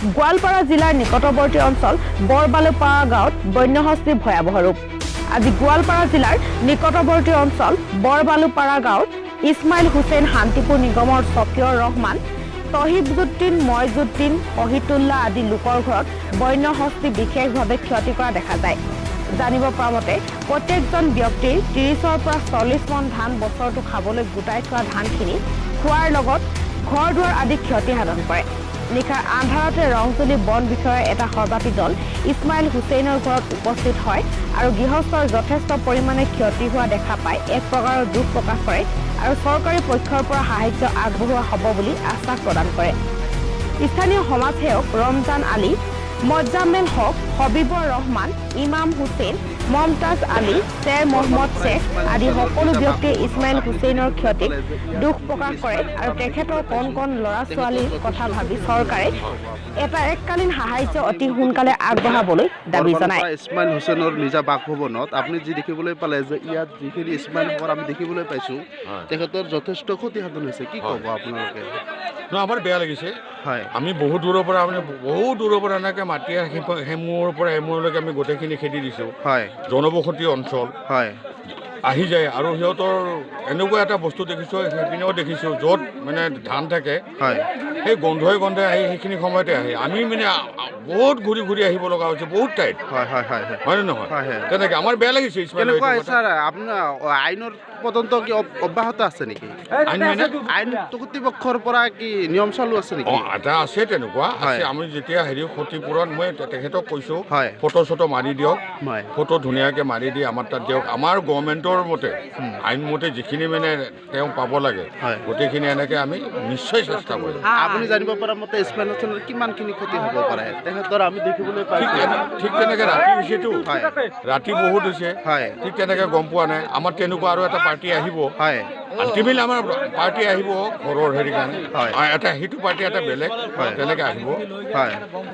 গোৱালপাৰা জিলাৰ নিকটৱৰ্তী অঞ্চল বৰবালুপাৰা গাঁৱত বন্যহস্তীৰ ভয়াৱহ ৰূপ। আজি গোৱালপাৰা জিলাৰ নিকটৱৰ্তী অঞ্চল বৰবালুপাৰা গাঁৱত ইছমাইল হুছেইন শান্তিপুৰ নিগমৰ ছফিউৰ ৰহমান, তহিবুদ্দিন, মইজুদ্দিন, শহীদুল্লাহ আদি লোকৰ ঘৰত বন্যহস্তী বিশেষভাৱে ক্ষতি কৰা দেখা যায়। জানিব পৰা মতে প্ৰত্যেকজন ব্যক্তিৰ ৩০ৰ পৰা ৪০ মন ধান বছৰটো খাবলৈ গোটাই থোৱা ধানখিনি খোৱাৰ লগত ঘৰ দুৱাৰ আদি ক্ষতি সাধন কৰে। নিশাৰ আন্ধাৰতে ৰংজুলি বন বিষয়াৰ এটা সৰ্বাপী দল ইছমাইল হুছেইনৰ ঘৰত উপস্থিত হয় আৰু গৃহস্থৰ যথেষ্ট পৰিমাণে ক্ষতি হোৱা দেখা পাই এক প্ৰকাৰৰ দুখ প্ৰকাশ কৰে আৰু চৰকাৰী পক্ষৰ পৰা সাহায্য আগবঢ়োৱা হ'ব বুলি আশ্বাস প্ৰদান কৰে। স্থানীয় সমাজসেৱক ৰমজান আলী, মজ্জামেল হক, হবিবৰ ৰহমান, ইমাম হুছেইন, মমতাজ আলী, শ্বেৰ মহম্মদ শ্বেখ আদি সকলো ব্যক্তিয়ে ইছমাইল হুছেইনৰ ক্ষতিত দুখ প্ৰকাশ কৰে আৰু তেখেতৰ কণ কণ ল'ৰা ছোৱালীৰ কথা ভাবি চৰকাৰে এটা এককালীন সাহায্য অতি সোনকালে আগবঢ়াবলৈ দাবী জনায়। ইছমাইল হুছেইনৰ নিজা বাসভৱনত আপুনি যি দেখিবলৈ পালে যে ইয়াত যিখিনি ইছমাইল ঘৰ আমি দেখিবলৈ পাইছোঁ তেখেতৰ যথেষ্ট ক্ষতিসাধন হৈছে, কি ক'ব আপোনালোকে? আমাৰ বেয়া লাগিছে। হয়, আমি বহুত দূৰৰ পৰা এনেকৈ মাটি হেমুৰৰ পৰা হেমুৰলৈকে আমি গোটেইখিনি খেতি দিছোঁ। হয়, জনবসতি অঞ্চল হয়, আহি যায় আৰু সিহঁতৰ এনেকুৱা এটা বস্তু দেখিছোঁ, সেইপিনেও দেখিছোঁ য'ত মানে ধান থাকে, হয়, সেই গন্ধই আহি সেইখিনি সময়তে আহে। আমি মানে বহুত ঘূৰি আহিব লগা হৈছে, বহুত টাইট। হয়, হয়, হয়, হয়নে নহয়? হয়, হয়। তেনেকৈ আমাৰ বেয়া লাগিছে। কেনেকুৱা ছাৰ, আপোনাৰ আইনৰ তদন্ত কি অব্যাহত আছে নেকি? আইন কৰ্তৃপক্ষৰ পৰা কি নিয়ম চালু আছে নেকি? এটা আছে, তেনেকুৱা আছে। আমি যেতিয়া ক্ষতিপূৰণ মই তেখেতক কৈছোঁ ফটো মাৰি দিয়ক, ফটো ধুনীয়াকৈ মাৰি দি আমাৰ তাত দিয়ক। আমাৰ গভৰ্ণমেণ্টৰ মতে আইন মতে যিখিনি মানে তেওঁ পাব লাগে গোটেইখিনি এনেকৈ আমি নিশ্চয় চেষ্টা কৰিম। আপুনি জানিব পৰা মতে ইছমাইল হুছেইনৰ কিমানখিনি ক্ষতি হ'ব পাৰে তেখেতৰ আমি দেখিবলৈ পাইছোঁ। ঠিক তেনেকৈ ৰাতি হৈছেতো, ৰাতি বহুত হৈছে, ঠিক তেনেকৈ গম পোৱা নাই। আমাৰ তেনেকুৱা আৰু এটা পাৰ্টি আহিব, আল্টিমেটলি আমাৰ পাৰ্টি আহিব ঘৰৰ হেৰি কাৰণে, এটা সেইটো পাৰ্টি এটা বেলেগ তেনেকৈ আহিব।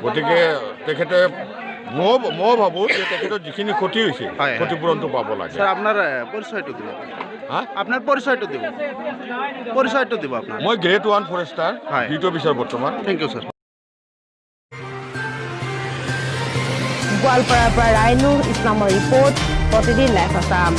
গতিকে তেখেতে মই ভাবোঁ যে তেখেতৰ যিখিনি ক্ষতি হৈছে ক্ষতিপূৰণটো পাব লাগে। ছাৰ, আপোনাৰ পৰিচয়টো দিব, আপোনাৰ পৰিচয়টো দিব আপোনাৰ। মই গ্ৰেড 1 ফৰেষ্টাৰ, দ্বিতীয় বিচাৰ বৰ্তমান। Thank you sir. গোৱালপাৰাৰ পৰা ৰাইনুৰ ইছলামৰ ৰিপৰ্ট, প্ৰতিদিন লাইভ আছাম।